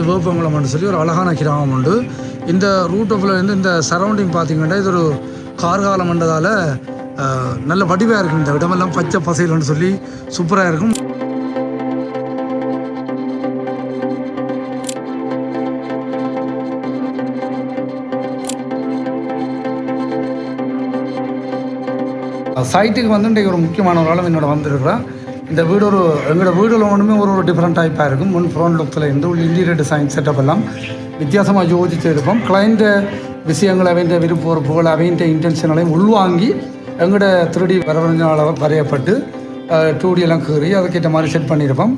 வந்து வேப்பங்குளம்னு சொல்லி ஒரு அழகான கிராமம் உண்டு. இந்த ரூட்டோப்பில் இருந்து இந்த சரௌண்டிங் பார்த்திங்கன்னா இது ஒரு கார்காலம் என்றதால் நல்ல வடிவாக இருக்கும். இந்த இடமெல்லாம் பச்சை பசையில்னு சொல்லி சூப்பராக இருக்கும். சைட்டுக்கு வந்து இன்றைக்கு ஒரு முக்கியமான ஒரு ஆளும் என்னோட வந்திருக்கிறேன். இந்த வீடு எங்களோட வீடுல ஒன்றுமே ஒரு டிஃப்ரெண்ட் டைப்பாக இருக்கும். முன் ஃப்ரண்ட் லுக்கில் இருந்து உள்ள இன்டீரியர் டிசைன் செட்டப் எல்லாம் வித்தியாசமாக யோசிச்சு இருப்போம். கிளைண்ட விஷயங்கள் அவைன்ற விருப்ப பொறுப்புகள் அவைன்ற இன்டென்ஷன்களையும் உள்வாங்கி எங்களோட 3D வரவழைஞ்சால வரையப்பட்டு 2D எல்லாம் கீறி அதுக்கேற்ற மாதிரி செட் பண்ணியிருப்போம்.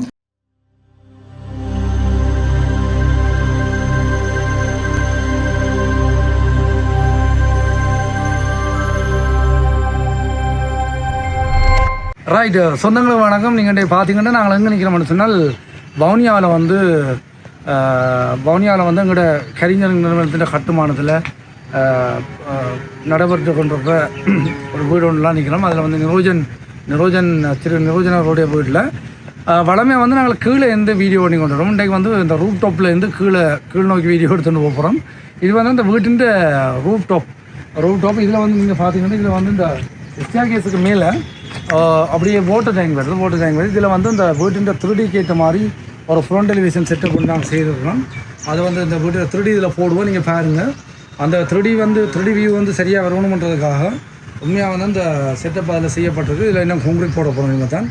ரைட்டு, சொந்தங்களுக்கு வணக்கம். நீங்கள் பார்த்தீங்கன்னா நாங்கள் எங்கே நிற்கிறோம்னு சொன்னால் வவுனியாவில் வந்து எங்களோட கரிஞர் நிறுவனத்தின் கட்டுமானத்தில் நடைபெற்று கொண்டிருக்கிற ஒரு வீடு ஒன்றுலாம் நிற்கிறோம். அதில் வந்து நிரோஜனருடைய வீட்டில் வளமையாக வந்து நாங்கள் கீழே இருந்து வீடியோ பண்ணி கொண்டு வரோம். இன்றைக்கு வந்து இந்த ரூப் டாப்பில் இருந்து கீழ் நோக்கி வீடியோ எடுத்துகிட்டு போகிறோம். இது வந்து இந்த வீட்டின் ரூப் டாப். இதில் வந்து நீங்கள் பார்த்தீங்கன்னா இதில் வந்து இந்த ஸ்டேர்கேஸுக்கு மேலே அப்படியே வாட்டர் டேங்க் வருது. இதில் வந்து இந்த வீட்டின் 3Dக்கு ஏற்ற மாதிரி ஒரு ஃப்ரண்ட் டெலிவிஷன் செட்டப் கொண்டு நாங்கள் செய்திருக்கிறோம். அதை வந்து இந்த வீட்டில் 3D இதில் போடுவோம். நீங்கள் பாருங்கள், அந்த 3D வியூ வந்து சரியாக வரணுன்றதுக்காக உண்மையாக வந்து அந்த செட்டப் அதில் செய்யப்பட்டிருக்கு. இதில் இன்னும் கான்கிரீட் போட போகிறோம். நீங்கள் தான்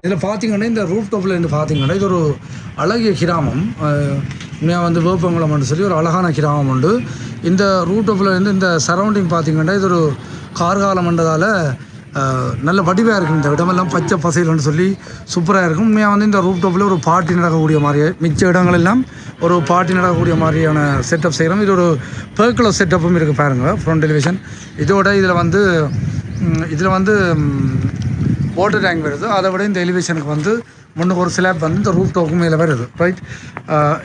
இதில் பார்த்தீங்கன்னா இந்த ரூப் டாப்பில் இருந்து பார்த்தீங்கன்னா இது ஒரு அழகிய கிராமம். உண்மையாக வந்து வேப்பங்குளம்னு சொல்லி ஒரு அழகான கிராமம் உண்டு. இந்த ரூப் டாப்பில் இருந்து இந்த சரௌண்டிங் பார்த்தீங்கன்னா இது ஒரு கார்காலம் என்றதால் நல்ல வடிவாக இருக்கும். இந்த இடமெல்லாம் பச்சை பசையில்னு சொல்லி சூப்பராக இருக்கும். உண்மையாக வந்து இந்த ரூப் டாப்பில் ஒரு பார்ட்டி நடக்கக்கூடிய மாதிரியே மிச்ச இடங்களெல்லாம் ஒரு பார்ட்டி நடக்கக்கூடிய மாதிரியான செட்டப் செய்கிறோம். இது ஒரு பெர்குலர் செட்டப்பும் இருக்குது பாருங்கள், ஃப்ரண்ட் டெலிவிஷன். இதில் வந்து வாட்டர் டேங்க் வருது. அதை விட இந்த எலிவேஷனுக்கு வந்து முன்னுக்கு ஒரு ஸ்லாப் வந்து இந்த ரூப் டாப்புக்கு மேலே வருது. ரைட்,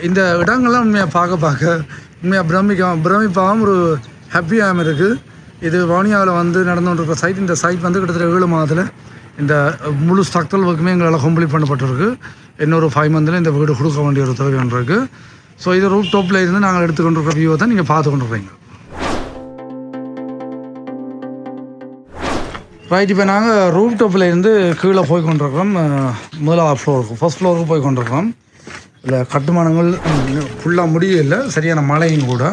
இந்த இடங்கள்லாம் உண்மையாக பார்க்க உண்மையாக பிரமிப்பாகவும் ஒரு ஹாப்பியாகவும் இருக்குது. இது வவுனியாவில் வந்து நடந்துகிட்டு சைட். இந்த சைட் வந்து கிட்டத்தட்ட 7 மாதத்தில் இந்த முழு ஸ்ட்ரக்சரல் ஒர்க்குமே எங்களால் கம்ப்ளீட் பண்ணப்பட்டிருக்கு. இன்னொரு 5 மந்தில் இந்த வீடு கொடுக்க வேண்டிய ஒரு தேவை ஒன்று இருக்குது. ஸோ இது ரூப் டாப்பில் இருந்து நாங்கள் எடுத்துக்கொண்டிருக்கிற வியூவை தான் நீங்கள் பார்த்து கொண்டிருக்கீங்க. ரைட், இப்போ நாங்கள் ரூப் டாப்பில் இருந்து கீழே போய் கொண்டிருக்கிறோம். ஃபர்ஸ்ட் ஃப்ளோருக்கு போய் கொண்டிருக்கிறோம். இல்லை கட்டுமானங்கள் ஃபுல்லாக முடியல, சரியான மழையும் கூட.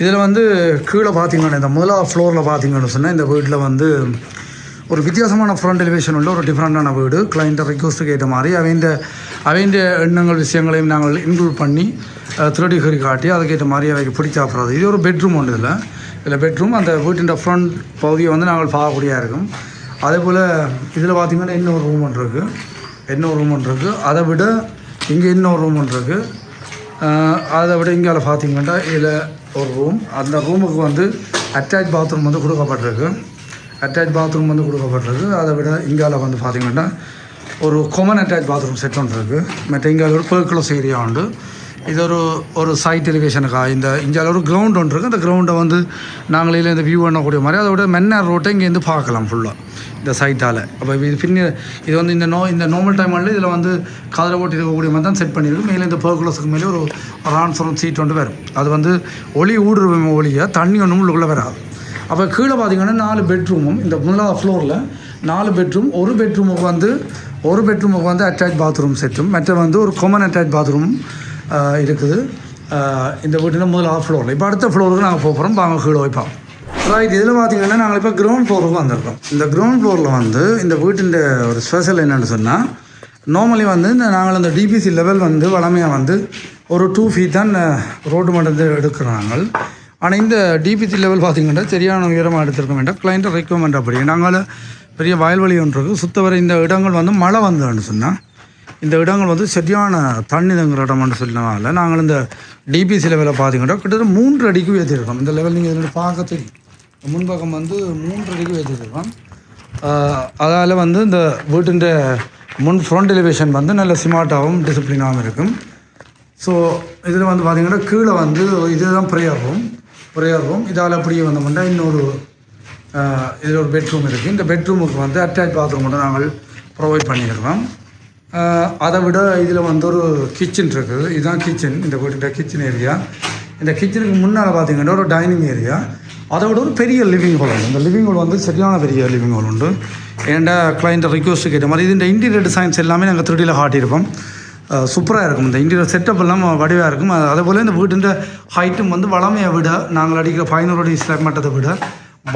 இதில் வந்து கீழே பார்த்தீங்கன்னா இந்த முதலாவது ஃப்ளோரில் பார்த்தீங்கன்னு சொன்னால் இந்த வீட்டில் வந்து ஒரு வித்தியாசமான ஃப்ரண்ட் எலிவேஷன் உள்ள ஒரு டிஃப்ரெண்ட்டான வீடு. கிளைண்ட் ரிக்வஸ்ட்டுக்கு ஏற்ற மாதிரி அவைந்த எண்ணங்கள் விஷயங்களையும் நாங்கள் இன்க்ளூட் பண்ணி 3D கறி காட்டி அதுக்கேற்ற மாதிரி அவைக்கு பிடிச்சாப்புறது. இது ஒரு பெட்ரூம் ஒன்று. இதில் பெட்ரூம் அந்த வீட்டின் ஃப்ரண்ட் பகுதியை வந்து நாங்கள் பார்க்கக்கூடியதாக இருக்கும். அதே போல் இதில் பார்த்திங்கன்னா இன்னொரு ரூம் ஒன்று இருக்குது. அதை விட இங்கே இன்னொரு ரூம் ஒன்று இருக்குது. அதை விட இங்கே பார்த்திங்கன்னா இதில் ஒரு ரூம். அந்த ரூமுக்கு வந்து அட்டாச் பாத்ரூம் வந்து கொடுக்கப்பட்டிருக்கு. அதை விட இங்கால வந்து பார்த்திங்கன்னா ஒரு கொமன் அட்டாச் பாத்ரூம் செட் ஒன்று இருக்குது. மற்ற இங்கே ஒரு பெர்குலஸ் ஏரியா உண்டு. இது ஒரு சைட் எலிவேஷனுக்காக இங்கே ஒரு கிரவுண்ட் ஒன்று இருக்குது. அந்த கிரவுண்டை வந்து நாங்களே இந்த வியூ பண்ணக்கூடிய மாதிரி அதோட மென்னர் ரோட்டை இங்கேருந்து பார்க்கலாம் ஃபுல்லாக இந்த சைட்டால். அப்போ இது வந்து இந்த நார்மல் டைமில் இதில் வந்து காதில் போட்டு இருக்கக்கூடிய மாதிரி தான் செட் பண்ணியிருக்கு. மேலே இந்த பெர்குலஸுக்கு மேலே ஒரு ஆன்சரும் சீட் ஒன்று வரும். அது வந்து ஒளி ஊடுருவ ஒளியாக தண்ணி ஒன்றும் உள்ளுக்குள்ளே வராது. அப்போ கீழே பார்த்திங்கன்னா 4 பெட்ரூமும் இந்த முதலாவது ஃப்ளோரில் 4 பெட்ரூம். ஒரு பெட்ரூமுக்கு வந்து அட்டாச் பாத்ரூம் செட்டும் மற்ற வந்து ஒரு கொமன் அட்டாச் பாத்ரூமும் இருக்குது இந்த வீட்டில் முதலாவது ஃப்ளோரில். இப்போ அடுத்த ஃப்ளோருக்கு நாங்கள் போகிறோம். வாங்க கீழே வைப்போம். ரைட், இதில் பார்த்திங்கன்னா நாங்கள் இப்போ கிரவுண்ட் ஃப்ளோருக்கு வந்திருக்கோம். இந்த கிரவுண்ட் ஃப்ளோரில் வந்து இந்த வீட்டின் ஒரு ஸ்பெஷல் என்னென்னு சொன்னால் நார்மலி வந்து நாங்கள் அந்த டிபிசி லெவல் வந்து வளமையாக வந்து ஒரு 2 feet தான் ரோடு மட்டத்தை எடுக்கிறாங்க. ஆனால் இந்த டிபிசி லெவல் பார்த்திங்கன்னா சரியான உயரமாக எடுத்துருக்க வேண்டாம். கிளைண்ட்டை ரெக்வயர்மெண்ட் அப்படி நாங்கள் பெரிய வயல்வெளி ஒன்று இருக்குது. சுத்தவரை இந்த இடங்கள் வந்து மழை வந்ததுன்னு சொன்னால் இந்த இடங்கள் வந்து சரியான தண்ணி தங்குற இடம்னு சொன்னனால நாங்கள் இந்த டிபிசி லெவலில் பார்த்தீங்கன்னா கிட்டத்தட்ட 3 அடிக்கு உயர்த்திருக்கோம். இந்த லெவல் நீங்கள் இதில் பார்க்க தெரியும். முன்பக்கம் வந்து 3 அடிக்கு உயர்த்திருக்கோம். அதால் வந்து இந்த வீட்டின் முன் ஃப்ரண்ட் எலிவேஷன் வந்து நல்ல சிமார்ட்டாகவும் டிசிப்ளினாகவும் இருக்கும். ஸோ இதில் வந்து பார்த்திங்கன்னா கீழே வந்து இதுதான் ப்ரேயர் ரூம். இதால் அப்படியே வந்தோம்னா இன்னொரு இதில் ஒரு பெட்ரூம் இருக்குது. இந்த பெட்ரூமுக்கு வந்து அட்டாச் பாத்ரூம் மட்டும் நாங்கள் ப்ரொவைட் பண்ணியிருக்கோம். அதை விட இதில் வந்து ஒரு கிச்சன் இருக்குது. இதுதான் கிச்சன், இந்த வீட்டுடைய கிச்சன் ஏரியா. இந்த கிச்சனுக்கு முன்னால் பார்த்திங்கன்னா ஒரு டைனிங் ஏரியா, அதை விட ஒரு பெரிய லிவிங் ஹால் உண்டு. இந்த லிவிங் ஹால் வந்து சரியான பெரிய லிவிங் ஹால் உண்டு. ஏன்டா கிளைண்ட்டை ரிக்வஸ்ட்டு கேட்ட மாதிரி இந்த இன்டீரியர் டிசைன்ஸ் எல்லாமே நாங்கள் 3Dயில் காட்டியிருப்போம். சூப்பராக இருக்கும். இந்த இன்டீரியர் செட்டப் எல்லாம் வடிவாக இருக்கும். அதேபோல் இந்த வீட்டின் ஹைட்டும் வந்து வளமையை விட நாங்கள் அடிக்கிற 500 அடி ஸ்லாப் மட்டத்தை விட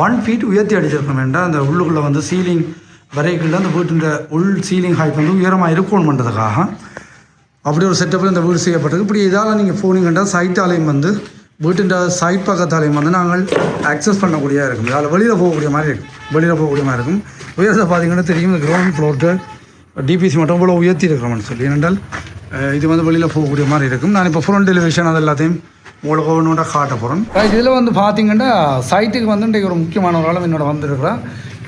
1 feet உயர்த்தி அடிச்சிருக்கோம். வேண்டாம் அந்த உள்ளுக்குள்ளே வந்து சீலிங் வரைக்குள்ள அந்த வீட்டின் உள் சீலிங் ஹைட் வந்து உயரமாக இருக்கணும் பண்ணுறதுக்காக அப்படி ஒரு செட்டப்பில் இந்த வீடு செய்யப்பட்டது. இப்படி இதால் நீங்கள் போனீங்கன்னா சைட்டாலையும் வந்து வீட்டின் சைட் பக்கத்தாலையும் வந்து நாங்கள் அக்சஸ் பண்ணக்கூடியதாக இருக்கும். அதில் வெளியில் போகக்கூடிய மாதிரி இருக்கும். உயரத்தை பார்த்தீங்கன்னா தெரியும். இந்த கிரவுண்ட் ஃப்ளோர்ட்டு டிபிசி மட்டும் இவ்வளோ உயர்த்தி இருக்கிறோம்னு சொல்லி. ஏனென்றால் இது வந்து வெளியில் போகக்கூடிய மாதிரி இருக்கும். நான் இப்போ ஃப்ரண்ட் எலிவேஷன் அது எல்லாத்தையும் உங்களுக்கு ஒன்று காட்ட போகிறேன். இதில் வந்து பார்த்தீங்கன்னா சைட்டுக்கு வந்து இன்றைக்கு ஒரு முக்கியமான ஒரு ஆளும் என்னோட வந்துருக்குறேன்.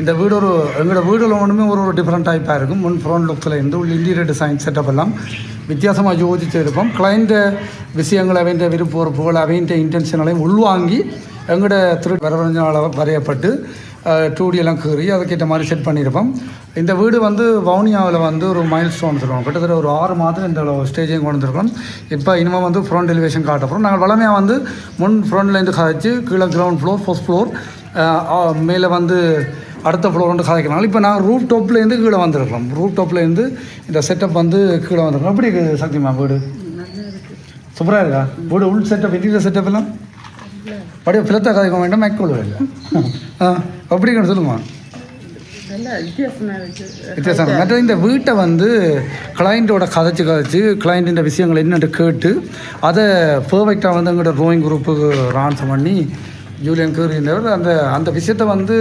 இந்த வீடு எங்களோட வீடில் ஒன்றுமே ஒரு டிஃப்ரெண்ட் டைப்பாக இருக்கும். முன் ஃப்ரண்ட் லுக்கில் இருந்து உள்ள இன்டீரியர் டிசைன் செட்டப் எல்லாம் வித்தியாசமாக யோசித்து இருப்போம். கிளைண்ட விஷயங்கள் அவன்ற விருப்ப பொறுப்புகள் அவன்ற இன்டென்ஷனையும் உள்வாங்கி எங்களோட வரவஞ்சால் வரையப்பட்டு 2D எல்லாம் கீறி அதுக்கேற்ற மாதிரி செட் பண்ணியிருப்போம். இந்த வீடு வந்து வவுனியாவில் வந்து ஒரு மைல் ஸ்டோன் சொல்லுவோம். கிட்டத்தட்ட ஒரு 6 மாதம் இந்த ஸ்டேஜையும் கொண்டு வந்துருக்கோம். இப்போ இனிமேல் வந்து ஃப்ரண்ட் எலிவேஷன் காட்ட போகிறோம். நாங்கள் வளமையாக வந்து முன் ஃப்ரண்ட்லேருந்து கதைச்சு கீழே கிரவுண்ட் ஃப்ளோர், ஃபர்ஸ்ட் ஃப்ளோர், மேலே வந்து அடுத்த ஃப்ளோர் வந்து கதைக்கிறனால இப்போ நாங்கள் ரூஃப் டாப்லேருந்து கீழே வந்துருக்கோம். ரூஃப் டாப்லேருந்து இந்த செட்டப் வந்து கீழே வந்துருக்கோம். எப்படி இருக்குது சக்திமா வீடு? சூப்பராக இருக்கா வீடு? உள் செட்டப் இன்டீரியர் செட்டப் எல்லாம் அப்படியே பிளத்தை கதைக்க வேண்டாம். மேக்கோல் இல்லை அப்படிங்கிற சொல்லுமா வித்தியாசம். மற்ற இந்த வீட்டை வந்து கிளைண்ட்டோட கதைச்சு கிளைண்ட்டின் விஷயங்கள் என்னென்று கேட்டு அதை பர்ஃபெக்டாக வந்து எங்களோட ட்ராயிங் குரூப்புக்கு ரான்ஸ் பண்ணி ஜூலியன் கேரின்றவர் அந்த விஷயத்தை வந்து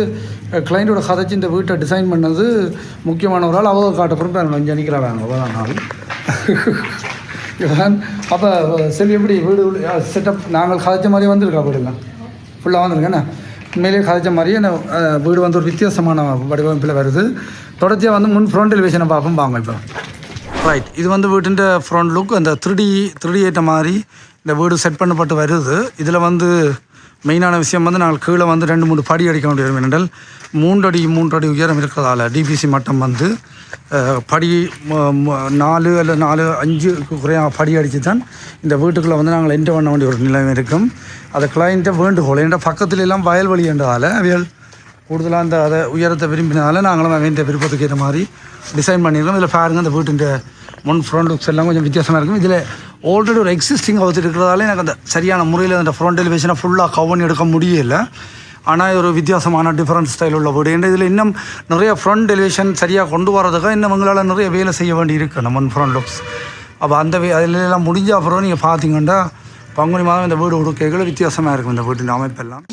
கிளைண்ட்டோட கதைச்சி இந்த வீட்டை டிசைன் பண்ணது முக்கியமான ஒரு ஆள். அவங்க காட்டப்புறம் கொஞ்சம் நிற்கிறாங்க அவ்வளோதான் நாள். அப்போ சரி, எப்படி வீடு செட்டப் நாங்கள் கதைச்ச மாதிரி வந்துருக்கா? வீடுலாம் ஃபுல்லாக வந்துருக்கேண்ணா உண்மையிலேயே கதைச்ச மாதிரியே வீடு வந்து ஒரு வித்தியாசமான வடிவமைப்பில் வருது. தொடர்ச்சியாக வந்து முன் ஃப்ரண்ட் எலிவேஷனை பார்ப்போம் வாங்க. இப்போ ரைட், இது வந்து வீட்டின் ஃப்ரண்ட் லுக். அந்த 3D ஏற்ற மாதிரி இந்த வீடு செட் பண்ணப்பட்டு வருது. இதில் வந்து மெயினான விஷயம் வந்து நாங்கள் கீழே வந்து 2-3 படி அடிக்க வேண்டிய வரும். என்றால் 3 அடி உயரம் இருக்கிறதால டிபிசி மட்டம் வந்து படி 4 அல்ல 4-5 குறைய படி அடித்து தான் இந்த வீட்டுக்குள்ளே வந்து நாங்கள் என்டர் பண்ண வேண்டிய ஒரு நிலைமை இருக்கும். அதை கிளைண்ட்டை வேண்டுகோள். என்ற பக்கத்துல எல்லாம் வயல்வெளி என்றதால் அவைகள் கூடுதலாக அதை உயரத்தை விரும்பினதால் நாங்களும் அவன் விருப்பத்துக்கு ஏற்ற மாதிரி டிசைன் பண்ணியிருக்கோம். இதில் பாருங்கள் அந்த வீட்டின் முன் ஃப்ரண்ட் லுக்ஸ் எல்லாம் கொஞ்சம் வித்தியாசமாக இருக்கும். இதில் ஆல்ரெடி ஒரு எக்ஸிஸ்டிங் ஹவுஸ் இருக்கிறதால எனக்கு அந்த சரியான முறையில் அந்த ஃப்ரண்ட் எலிவேஷனை ஃபுல்லாக கவர்னி எடுக்க முடியலை. ஆனால் ஒரு வித்தியாசமான டிஃப்ரெண்ட் ஸ்டைல் உள்ள வீடு. ஏன்னா இதில் இன்னும் நிறைய ஃப்ரண்ட் எலிவேஷன் சரியாக கொண்டு வரதுக்காக இன்னும் எங்களால் நிறைய வேலை செய்ய வேண்டி இருக்குது நம்ம ஃப்ரண்ட் லுக்ஸ். அப்போ அந்த அதிலெல்லாம் முடிஞ்ச அப்புறம் நீங்கள் பார்த்தீங்கன்னா பங்குனி மாதம் இந்த வீடு உடுக்கைகள் வித்தியாசமாக இருக்கும் இந்த வீட்டின் அமைப்பெல்லாம்.